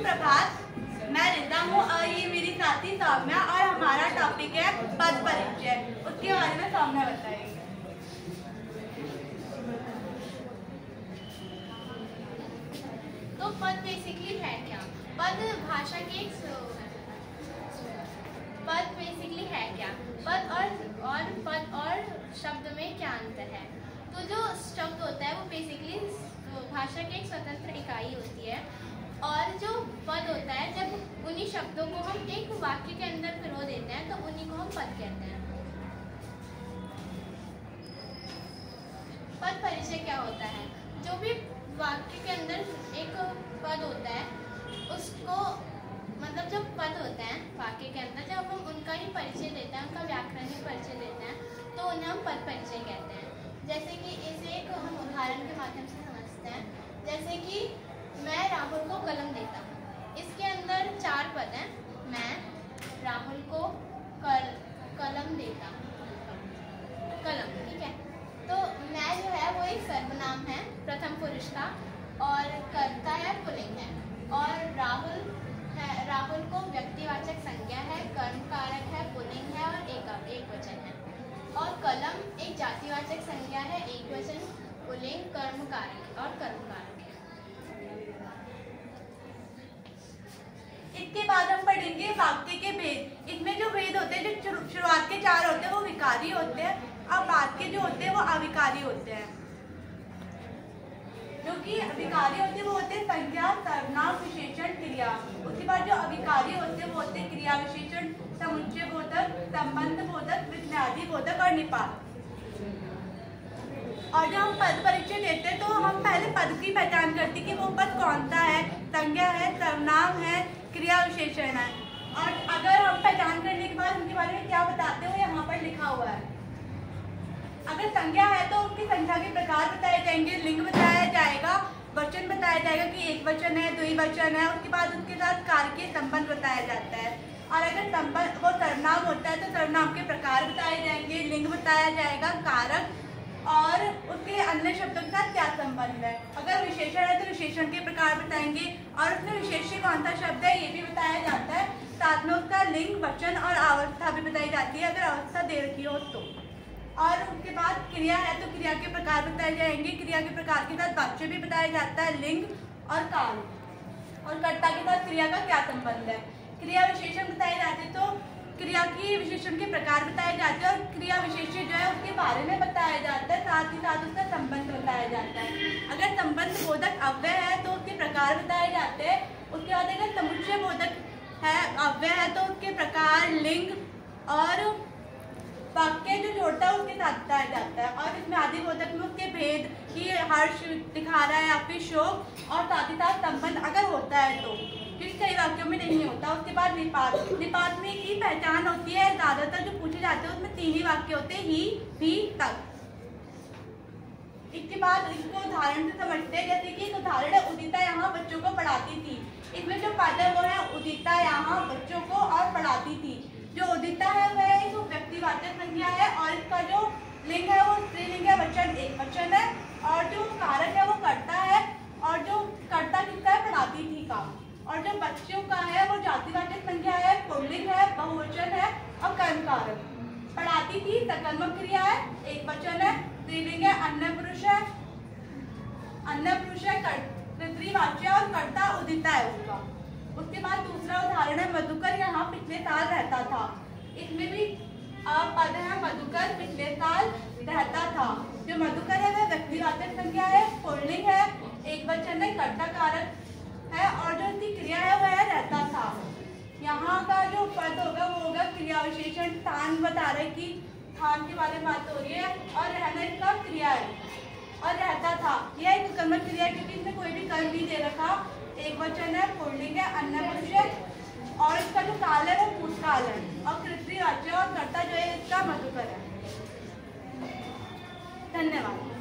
सुप्रभात, मैं रिता हूँ और ये मेरी साथी सौम्या और हमारा टॉपिक है पद परिचय। उसके बारे में सौम्या बताएंगे। तो पद बेसिकली है क्या? पद भाषा के पद बेसिकली है क्या? पद और पद और शब्द में क्या अंतर है? तो जो शब्द होता है वो बेसिकली भाषा की एक स्वतंत्र इकाई होती है, और जो पद होता है जब उन्हीं शब्दों को हम एक वाक्य के अंदर पिरो देते हैं तो उन्हीं को हम पद कहते हैं। पद परिचय क्या होता है? जो भी वाक्य के अंदर एक पद होता है उसको मतलब जो पद होते हैं वाक्य के अंदर जब हम उनका ही परिचय देते हैं, उनका व्याकरणिक परिचय देते हैं तो उन्हें हम पद परिचय कहते हैं। जैसे कि इसे एक हम उदाहरण के माध्यम से समझते हैं। जैसे कि मैं राहुल को कलम देता हूँ, इसके अंदर 4 पद हैं। मैं राहुल को कलम देता हूँ, कलम, ठीक है। तो मैं जो है वो एक सर्वनाम है प्रथम पुरुष का, और कर्ता है पुल्लिंग है, और राहुल को व्यक्तिवाचक संज्ञा है, कर्म कारक है, पुल्लिंग है और एक वचन है। और कलम एक जातिवाचक संज्ञा है, एक वचन, पुल्लिंग, कर्म कारक और कर्म कारक है। इसके बाद हम पढ़ेंगे वाक्य के भेद। इसमें जो भेद होते हैं, जो शुरुआत के 4 होते हैं वो विकारी होते हैं, और बाद के जो होते हैं वो अविकारी होते हैं। जो कि विकारी होते हैं वो होते हैं संज्ञा, सर्वनाम, विशेषण, क्रिया। उसके बाद जो अविकारी होते हैं वो होते हैं क्रिया विशेषण, समुच्चय बोधक, संबंध बोधक, विज्ञादी बोधक और निपात। और जब हम पद परिचय देते हैं तो हम पहले पद की पहचान करते हैं कि वो पद कौन सा है, संज्ञा है, सर्वनाम है, क्रिया विशेषण है। और अगर हम पहचान करने के बाद उनके बारे में क्या बताते हो यहाँ पर लिखा हुआ है। अगर संज्ञा है तो उसकी संख्या के प्रकार बताए जाएंगे, लिंग बताया जाएगा, वचन बताया जाएगा कि एक वचन है, द्विवचन है। उसके बाद उसके साथ कारकीय संबंध बताया जाता है। और अगर संबंध वो सर्वनाम होता है तो सर्वनाम के प्रकार बताए जाएंगे, लिंग बताया जाएगा, कारक और उसके अन्य शब्दों के साथ क्या संबंध है। अगर विशेषण है तो विशेषण के प्रकार बताएंगे और उसमें विशेष्य कौन सा शब्द है ये भी बताया जाता है। साथ में उसका लिंग, वचन और अवस्था भी बताई जाती है, अगर अवस्था दे रखी हो तो। और उसके बाद क्रिया है तो क्रिया के प्रकार बताए जाएंगे, क्रिया के प्रकार के साथ वाच्य भी बताया जाता है, लिंग और काल, और कर्ता के साथ क्रिया का क्या संबंध है। क्रिया विशेषण बताए जाते हैं तो क्रिया की विशेषण के प्रकार बताए जाते हैं, और क्रिया विशेष्य जो है उसके बारे में बताया जाता है, साथ ही साथ उसका संबंध बताया जाता है। अगर संबंध बोधक अव्यय है तो उसके प्रकार बताए जाते हैं। उसके बाद अगर समुच्चय बोधक है, अव्यय है तो उसके प्रकार, लिंग और वाक्य जो जोड़ता है उसके साथ बताया जाता है। और इसमें आदि बोधक में उसके भेद कि हर्ष दिखा रहा है या फिर शोक, और साथ ही साथ संबंध अगर होता है तो, क्योंकि कई वाक्यों में नहीं होता। उसके बाद निपात, निपात में की पहचान होती है। ज्यादातर जो पूछे जाते हैं उसमें 3 ही वाक्य होते हैं, ही, भी, तक। इसके बाद इसको उदाहरण से समझते हैं। जैसे कि एक उदाहरण है, उदिता यहाँ बच्चों को पढ़ाती थी। इसमें जो पद है वो है उदिता यहाँ बच्चों को और पढ़ाती थी। जो उदिता है वह एक व्यक्तिवाचक संज्ञा है, और इसका जो लिंग है वो स्त्रीलिंग है, वचन एक वचन है, और जो कारक है वो कर्ता है, और जो कर्ता किसका है, पढ़ाती थी का। और जो बच्चों का है वो जातिवाचक संज्ञा है, पुल्लिंग है, बहुवचन है और कर्म कारक। पढ़ाती थी सकर्मक क्रिया है, एक वचन है, स्त्रीलिंग है, अन्य पुरुष है, कर्तृवाच्य और कर्ता उदिता है उसका। उसके बाद दूसरा उदाहरण है, मधुकर यहाँ पिछले साल रहता था। इसमें भी पद है, मधुकर पिछले साल रहता था। जो मधुकर है वह व्यक्तिवाचक संज्ञा है, पुल्लिंग है, एक वचन है, कर्ता कारक है, और जो इसकी क्रिया है वह रहता था। यहाँ का जो पद होगा वो होगा क्रिया विशेषण। स्थान बता रहे कि स्थान के बारे में बात हो रही है, और रहना इसका क्रिया है, और रहता था यह एक कर्मक क्रिया है क्योंकि इसमें कोई भी कर्म नहीं दे रखा, एक वचन है, पुल्लिंग है, अन्य पुरुष है, और इसका जो काल है वो भूतकाल है, और कृतवाच्य और कर्ता जो है इसका मधुकर है। धन्यवाद।